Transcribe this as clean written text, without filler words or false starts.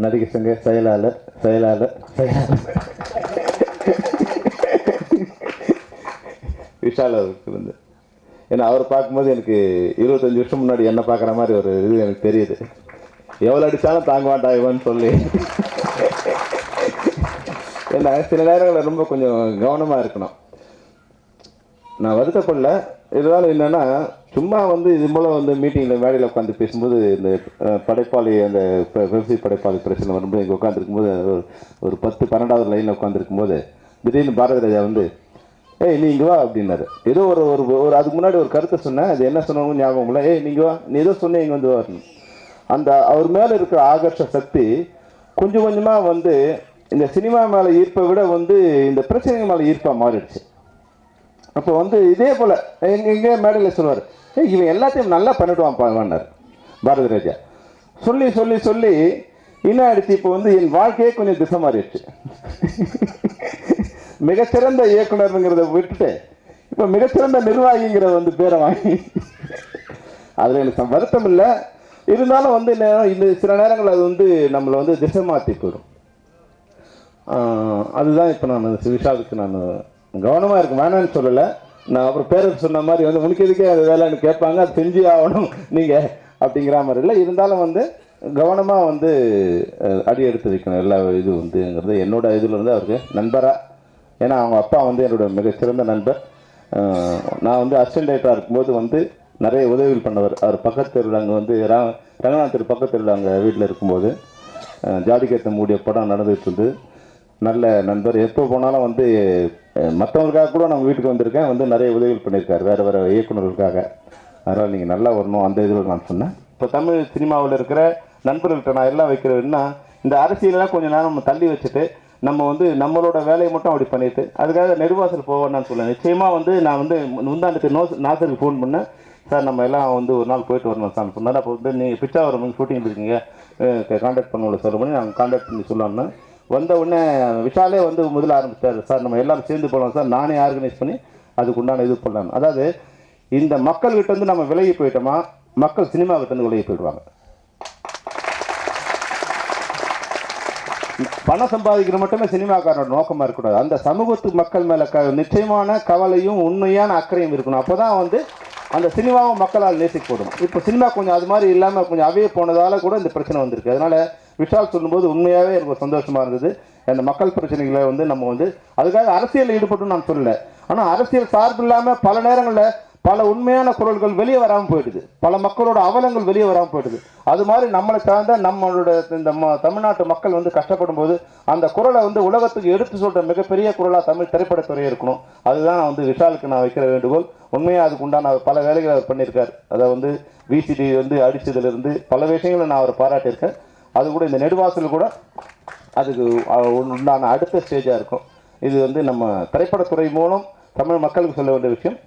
நடிகர் சங்க செயலாளர் விஷால் அவருக்கு வந்து, ஏன்னா அவர் பார்க்கும்போது எனக்கு 25 வருஷம் முன்னாடி என்ன பார்க்குற மாதிரி ஒரு இது எனக்கு தெரியுது. எவ்வளோ அடித்தாலும் தாங்க மாட்டான் இவன்னு சொல்லி. ஏன்னா சில நேரங்களில் ரொம்ப கொஞ்சம் கவனமாக இருக்கணும். நான் வருத்தப்படல. இருந்தாலும் என்னென்னா, சும்மா வந்து இது மூலம் வந்து மீட்டிங்கில் மேடையில் உட்காந்து பேசும்போது இந்த படைப்பாளி அந்த வெப்சி படைப்பாளி பிரச்சனை வரும்போது இங்கே உட்காந்துருக்கும்போது ஒரு 10-12வது லைனில் உட்காந்துருக்கும்போது திடீர்னு பாரதி ராஜா வந்து, ஏய் நீ இங்கே வா அப்படின்னாரு. ஏதோ ஒரு ஒரு அதுக்கு முன்னாடி ஒரு கருத்தை சொன்னேன். அது என்ன சொன்னவங்க ஞாபகம் இல்லை. ஏய் நீங்கள் வா, நீ ஏதோ சொன்னேன் இங்கே வந்து வரணும். அந்த அவர் மேலே இருக்கிற ஆகர்ஷ சக்தி கொஞ்சம் கொஞ்சமாக வந்து இந்த சினிமா மேலே ஈர்ப்பை விட வந்து இந்த பிரச்சனைகள் மேலே ஈர்ப்பாக மாறிடுச்சு. அப்போ வந்து இதே போல் எங்கே மேடையில் சொல்லுவார், இவன் எல்லாத்தையும் நல்லா பண்ணிடுவான் பாருன்னார் பாரதி ராஜா. சொல்லி சொல்லி சொல்லி என்ன ஆயிடுச்சு, இப்போ வந்து என் வாழ்க்கையே கொஞ்சம் திசை மாறிடுச்சு. மிகச்சிறந்த இயக்குனருங்கிறத விட்டுட்டு இப்போ மிகச்சிறந்த நிர்வாகிங்கிற வந்து பேரை வாங்கி, அதில் எனக்கு வருத்தம் இல்லை. இருந்தாலும் வந்து இந்த சில நேரங்கள் அது வந்து நம்மளை வந்து திசை மாற்றி போயிடும். அதுதான் இப்போ நான் விஷாலுக்கு நான் கவனமாக இருக்கும், வேணான்னு சொல்லலை. நான் அப்புறம் பேருக்கு சொன்ன மாதிரி வந்து உனக்கு எதுக்கே அது வேலைன்னு கேட்பாங்க, அது செஞ்சு ஆகணும் நீங்கள் அப்படிங்கிற மாதிரி இல்லை. இருந்தாலும் வந்து கவனமாக வந்து அடி எடுத்து வைக்கணும் எல்லா இது வந்துங்கிறது என்னோட இதில் இருந்து அவருக்கு நண்பராக. ஏன்னா அவங்க அப்பா வந்து என்னோட மிகச்சிறந்த நண்பர். நான் வந்து அசிஸ்டன்ட் டைரக்டராக இருக்கும்போது வந்து நிறைய உதவிகள் பண்ணவர். அவர் பக்கத்து தெருவில் அங்கே வந்து ரங்கநாத் தெரு பக்கத்து தெருவில் அங்கே வீட்டில் இருக்கும்போது ஜாடிக்கேத்த மூடிய படம் நடந்துகிட்டு இருந்து நல்ல நண்பர். எப்போ போனாலும் வந்து மற்றவங்களுக்காக கூட நம்ம வீட்டுக்கு வந்திருக்கேன், வந்து நிறைய உதவிகள் பண்ணியிருக்காரு வேறு வேறு இயக்குநர்களுக்காக. அதனால் நீங்கள் நல்லா வரணும் அந்த இதில் நான் சொன்னேன். இப்போ தமிழ் சினிமாவில் இருக்கிற நண்பர்கள்ட்ட நான் எல்லாம் வைக்கிறதுன்னா, இந்த அரசியலெல்லாம் கொஞ்சம் நேரம் நம்ம தள்ளி வச்சுட்டு நம்ம வந்து நம்மளோட வேலையை மட்டும் அப்படி பண்ணிட்டு அதுக்காக நெடுவாசல் போவேன்னு நான் சொல்லேன். நிச்சயமாக வந்து நான் வந்து முந்தாண்டுக்கு நாசருக்கு ஃபோன் பண்ணேன், சார் நம்ம எல்லாம் வந்து ஒரு நாள் போயிட்டு வரணும் சார் சொன்னார். அப்போ வந்து நீங்கள் பிச்சாவரம் ஷூட்டிங் இருக்கீங்க, கான்டாக்ட் பண்ண சொல்ல பண்ணி நாங்கள் கான்டாக்ட் பண்ணி சொல்லணும்னா வந்த உடனே விஷாலே வந்து முதல்ல ஆரம்பிச்சார், சார் நம்ம எல்லோரும் சேர்ந்து போகலாம் சார், நானே ஆர்கனைஸ் பண்ணி அதுக்கு உண்டான இது பண்ணலாம். அதாவது இந்த மக்கள்கிட்ட வந்து நம்ம விலகி போயிட்டோமா, மக்கள் சினிமாக்கிட்ட வந்து விலகி போயிடுவாங்க. பணம் சம்பாதிக்கிற மட்டுமே சினிமாக்காரனோட நோக்கமாக இருக்கக்கூடாது. அந்த சமூகத்து மக்கள் மேலே நிச்சயமான கவலையும் உண்மையான அக்கறையும் இருக்கணும். அப்போ தான் வந்து அந்த சினிமாவும் மக்களால் நேசிக்கப்படும். இப்போ சினிமா கொஞ்சம் அது மாதிரி இல்லாமல் கொஞ்சம் அவையே போனதால் கூட இந்த பிரச்சனை வந்திருக்கு. அதனால் விஷால் சொல்லும்போது உண்மையாகவே எனக்கு சந்தோஷமாக இருந்தது. அந்த மக்கள் பிரச்சனைகளை வந்து நம்ம வந்து அதுக்காக அரசியலில் ஈடுபட்டு நான் சொல்லலை. ஆனால் அரசியல் சார்பு இல்லாமல் பல நேரங்களில் பல உண்மையான குரல்கள் வெளியே வராமல் போயிடுது, பல மக்களோட அவலங்கள் வெளியே வராமல் போயிடுது. அது மாதிரி நம்மளை சார்ந்த நம்மளோட இந்த தமிழ்நாட்டு மக்கள் வந்து கஷ்டப்படும் போது அந்த குரலை வந்து உலகத்துக்கு எடுத்து சொல்கிற மிகப்பெரிய குரலாக தமிழ் திரைப்படத்துறையே இருக்கணும். அதுதான் நான் வந்து விஷாலுக்கு நான் வைக்கிற வேண்டுகோள். உண்மையாக அதுக்கு உண்டான பல வேலைகளை அவர் பண்ணியிருக்கார். அதை வந்து விசிடி வந்து அடித்ததுலேருந்து பல விஷயங்களை நான் அவர் பாராட்டியிருக்கேன். அது கூட இந்த நெடுவாசல் கூட அதுக்கு உண்டான அடுத்த ஸ்டேஜாக இருக்கும். இது வந்து நம்ம திரைப்படத்துறை மூலம் தமிழ் மக்களுக்கு சொல்ல வேண்டிய விஷயம்.